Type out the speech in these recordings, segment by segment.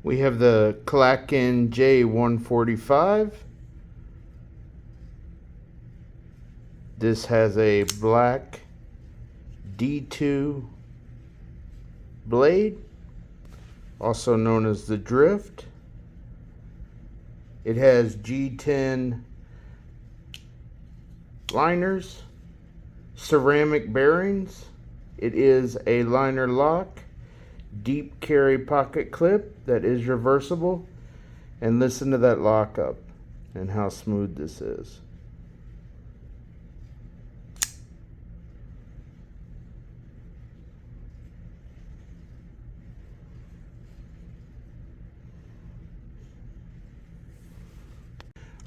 We have the KLAKEN J145. This has a black D2 blade, also known as the drift. It has G10 liners, ceramic bearings. It is a liner lock, deep carry pocket clip that is reversible. And listen to that lockup and how smooth this is.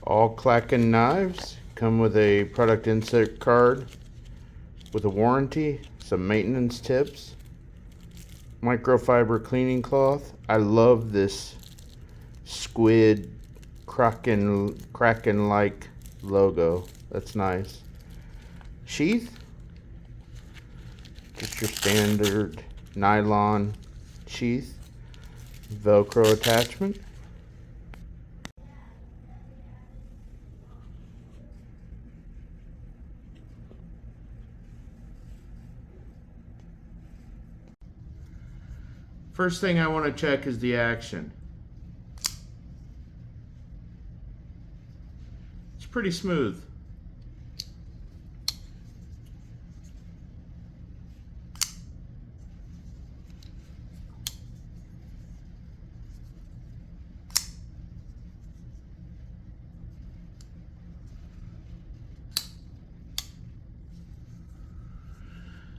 All KLAKEN knives come with a product insert card with a warranty, some maintenance tips, microfiber cleaning cloth. I love this squid kraken-like logo. That's nice. Sheath, just your standard nylon sheath. Velcro attachment. First thing I want to check is the action. It's pretty smooth.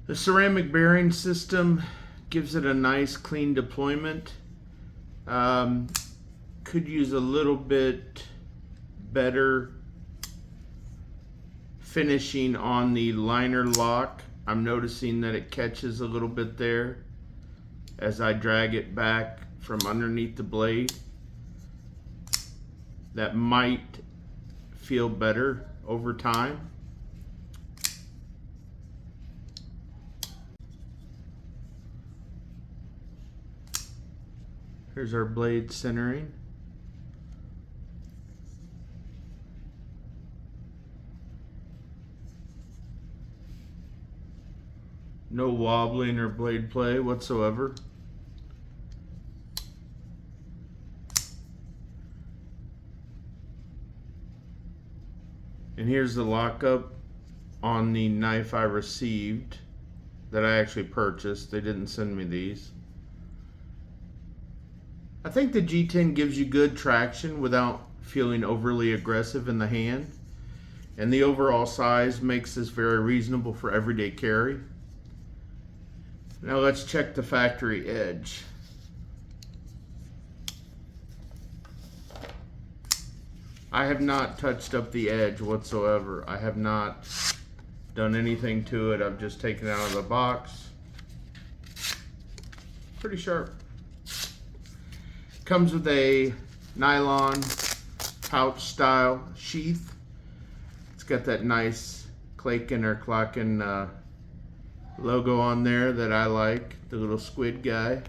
The ceramic bearing system gives it a nice clean deployment. Could use a little bit better finishing on the liner lock. I'm noticing that it catches a little bit there as I drag it back from underneath the blade. That might feel better over time. Here's our blade centering. No wobbling or blade play whatsoever. And here's the lockup on the knife I received that I actually purchased. They didn't send me these. I think the G10 gives you good traction without feeling overly aggressive in the hand. And the overall size makes this very reasonable for everyday carry. Now let's check the factory edge. I have not touched up the edge whatsoever. I have not done anything to it. I've just taken it out of the box. Pretty sharp. Comes with a nylon pouch style sheath. It's got that nice KLAKEN or KLAKEN logo on there that I like, the little squid guy.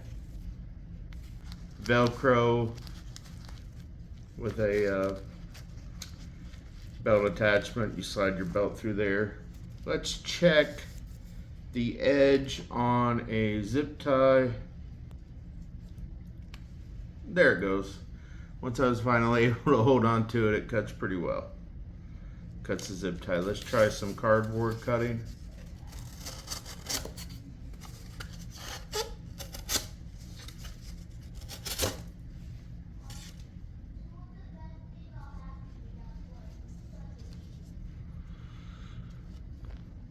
Velcro with a belt attachment. You slide your belt through there. Let's check the edge on a zip tie. There it goes. Once I was finally able to hold on to it, it cuts pretty well. Cuts the zip tie. Let's try some cardboard cutting.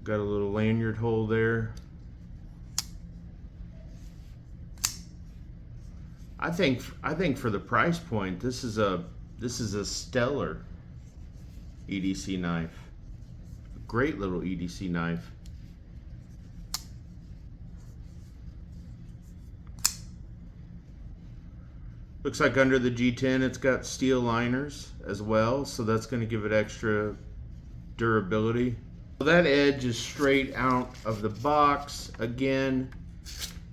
Got a little lanyard hole there. I think for the price point, this is a stellar EDC knife. A great little EDC knife. Looks like under the G10 it's got steel liners as well, so that's going to give it extra durability. That edge is straight out of the box again,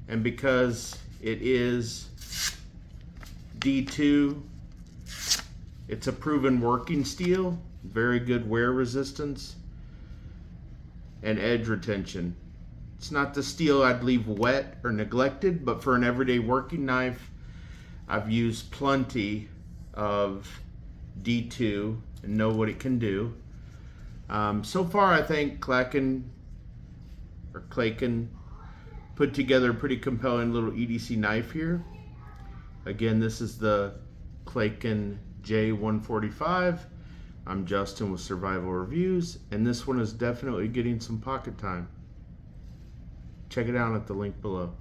and because it is D2. It's a proven working steel, very good wear resistance and edge retention. It's not the steel I'd leave wet or neglected, but for an everyday working knife, I've used plenty of D2 and know what it can do. So far, I think KLAKEN put together a pretty compelling little EDC knife here. Again, this is the KLAKEN J145. I'm Justin with Survival Reviews, and this one is definitely getting some pocket time. Check it out at the link below.